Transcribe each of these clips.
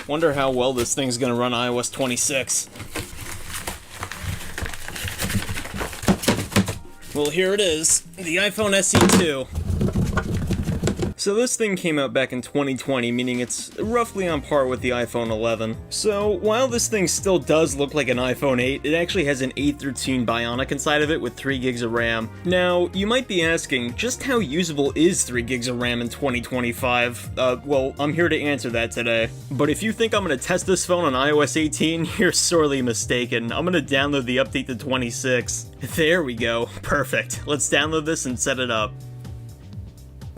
Wonder how well this thing's gonna run iOS 26. Well, here it is, the iPhone SE 2. So this thing came out back in 2020, meaning it's roughly on par with the iPhone 11. So while this thing still does look like an iPhone 8, it actually has an A13 Bionic inside of it with 3 gigs of RAM. Now, you might be asking, just how usable is 3 gigs of RAM in 2025? Well, I'm here to answer that today. But if you think I'm gonna test this phone on iOS 18, you're sorely mistaken. I'm gonna download the update to 26. There we go, perfect. Let's download this and set it up.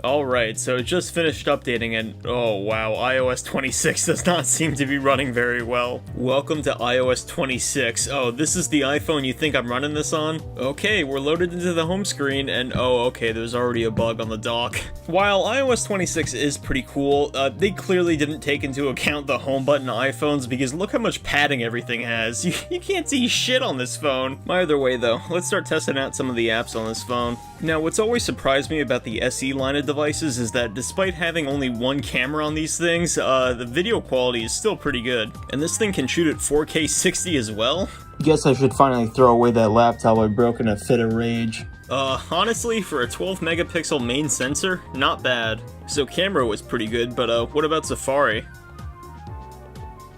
Alright, so it just finished updating and oh wow, iOS 26 does not seem to be running very well. Welcome to iOS 26. Oh, this is the iPhone you think I'm running this on? Okay, we're loaded into the home screen and oh, okay, there's already a bug on the dock. While iOS 26 is pretty cool, they clearly didn't take into account the home button iPhones because look how much padding everything has. You can't see shit on this phone. Either way though, let's start testing out some of the apps on this phone. Now, what's always surprised me about the SE line of devices is that despite having only one camera on these things, the video quality is still pretty good. And this thing can shoot at 4K 60 as well? Guess I should finally throw away that laptop I broke in a fit of rage. Honestly, for a 12 megapixel main sensor, not bad. So camera was pretty good, but what about Safari?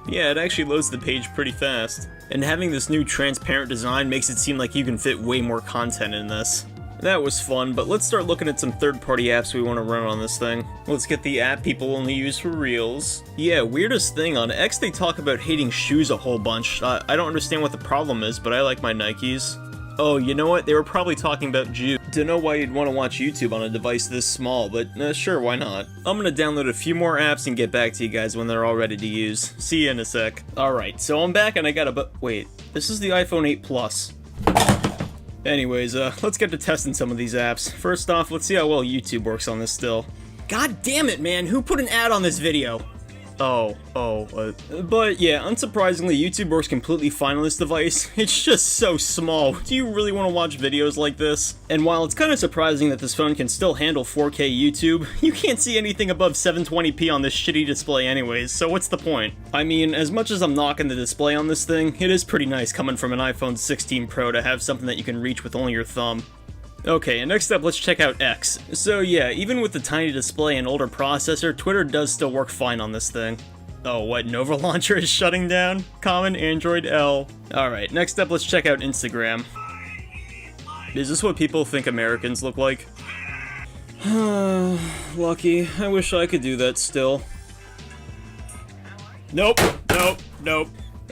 Yeah, it actually loads the page pretty fast. And having this new transparent design makes it seem like you can fit way more content in this. That was fun, but let's start looking at some third-party apps we want to run on this thing. Let's get the app people only use for Reels. Yeah, weirdest thing, on X they talk about hating shoes a whole bunch. I don't understand what the problem is, but I like my Nikes. Oh, you know what? They were probably talking about Jews. Don't know why you'd want to watch YouTube on a device this small, but sure, why not? I'm gonna download a few more apps and get back to you guys when they're all ready to use. See you in a sec. Alright, so I'm back and I got a wait, this is the iPhone 8 Plus. Anyways, let's get to testing some of these apps. First off, let's see how well YouTube works on this still. God damn it, man! Who put an ad on this video? But yeah, unsurprisingly, YouTube works completely fine on this device. It's just so small. Do you really want to watch videos like this? And while it's kind of surprising that this phone can still handle 4K YouTube, you can't see anything above 720p on this shitty display anyways, so what's the point? I mean, as much as I'm knocking the display on this thing, it is pretty nice coming from an iPhone 16 Pro to have something that you can reach with only your thumb. Okay, and next up, let's check out X. So yeah, even with the tiny display and older processor, Twitter does still work fine on this thing. Oh, what, Nova Launcher is shutting down? Common Android L. Alright, next up, let's check out Instagram. Is this what people think Americans look like? Lucky. I wish I could do that still. Nope.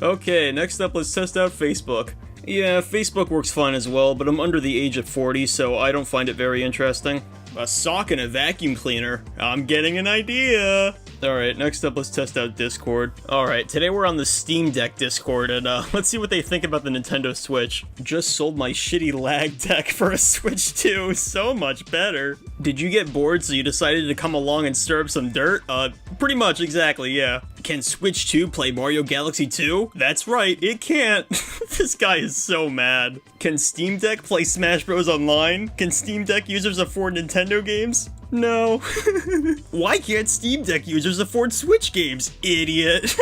Okay, next up, let's test out Facebook. Yeah, Facebook works fine as well, but I'm under the age of 40, so I don't find it very interesting. A sock and a vacuum cleaner. I'm getting an idea! Alright, next up let's test out Discord. Alright, today we're on the Steam Deck Discord, and let's see what they think about the Nintendo Switch. Just sold my shitty lag deck for a Switch 2, so much better. Did you get bored so you decided to come along and stir up some dirt? Pretty much, exactly, yeah. Can Switch 2 play Mario Galaxy 2? That's right, it can't. This guy is so mad. Can Steam Deck play Smash Bros. Online? Can Steam Deck users afford Nintendo games? No. Why can't Steam Deck users afford Switch games? Idiot.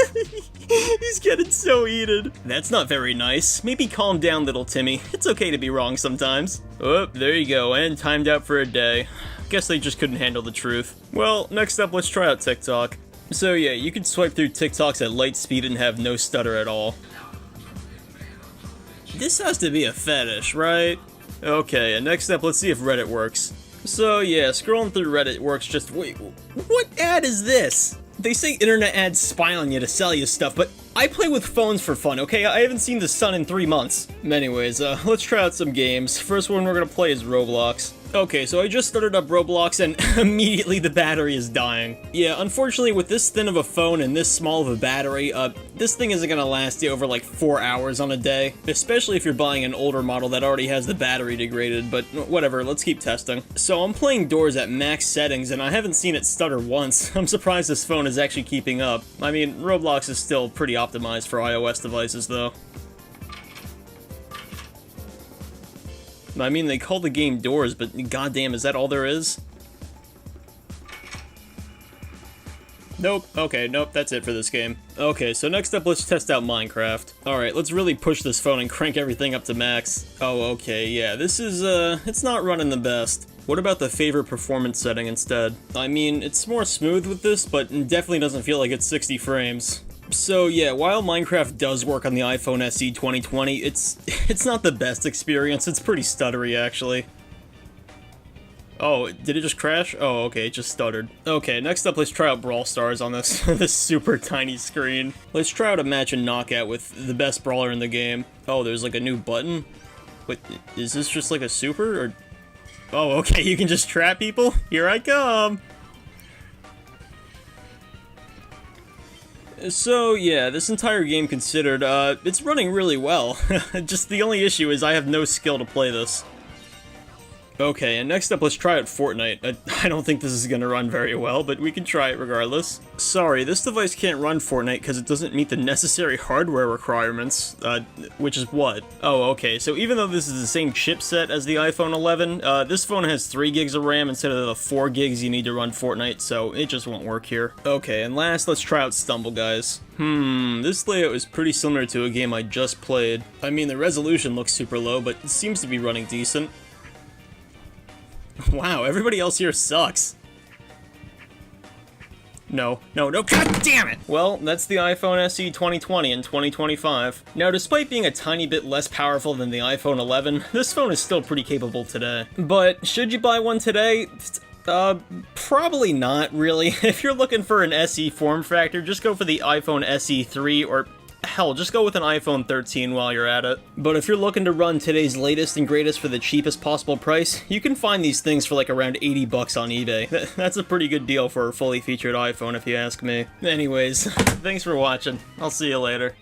He's getting so heated. That's not very nice. Maybe calm down, little Timmy. It's okay to be wrong sometimes. Oh, there you go, and timed out for a day. Guess they just couldn't handle the truth. Well, next up, let's try out TikTok. So yeah, you can swipe through TikToks at light speed and have no stutter at all. This has to be a fetish, right? Okay, and next up, let's see if Reddit works. So yeah, scrolling through Reddit works just- wait, what ad is this? They say internet ads spy on you to sell you stuff, but I play with phones for fun, okay? I haven't seen the sun in 3 months. Anyways, let's try out some games. First one we're gonna play is Roblox. Okay, so I just started up Roblox and immediately the battery is dying. Yeah, unfortunately with this thin of a phone and this small of a battery, this thing isn't gonna last you over like 4 hours on a day. Especially if you're buying an older model that already has the battery degraded, but whatever, let's keep testing. So I'm playing Doors at max settings and I haven't seen it stutter once. I'm surprised this phone is actually keeping up. I mean, Roblox is still pretty optimized for iOS devices though. I mean, they call the game Doors, but goddamn, is that all there is? Nope. Okay, nope, that's it for this game. Okay, so next up, let's test out Minecraft. Alright, let's really push this phone and crank everything up to max. Oh, okay, yeah, this is, it's not running the best. What about the favorite performance setting instead? I mean, it's more smooth with this, but it definitely doesn't feel like it's 60 frames. So yeah, while Minecraft does work on the iPhone SE 2020, it's not the best experience. It's pretty stuttery, actually. Oh, did it just crash? Oh, okay, it just stuttered. Okay, next up, let's try out Brawl Stars on this this super tiny screen. Let's try out a match and knockout with the best brawler in the game. Oh, there's like a new button? Wait, is this just like a super, or... Oh, okay, you can just trap people? Here I come! So, yeah, this entire game considered, it's running really well. Just the only issue is I have no skill to play this. Okay, and next up, let's try out Fortnite. I don't think this is gonna run very well, but we can try it regardless. Sorry, this device can't run Fortnite because it doesn't meet the necessary hardware requirements, which is what? Oh, okay, so even though this is the same chipset as the iPhone 11, this phone has 3 gigs of RAM instead of the 4 gigs you need to run Fortnite, so it just won't work here. Okay, and last, let's try out Stumble Guys. This layout is pretty similar to a game I just played. I mean, the resolution looks super low, but it seems to be running decent. Wow, everybody else here sucks. No, no, no, god damn it! Well, that's the iPhone SE 2020 and 2025. Now, despite being a tiny bit less powerful than the iPhone 11, this phone is still pretty capable today. But, should you buy one today? Probably not, really. If you're looking for an SE form factor, just go for the iPhone SE 3 or... hell, just go with an iPhone 13 while you're at it. But if you're looking to run today's latest and greatest for the cheapest possible price, you can find these things for like around 80 bucks on eBay. That's a pretty good deal for a fully featured iPhone if you ask me. Anyways, thanks for watching. I'll see you later.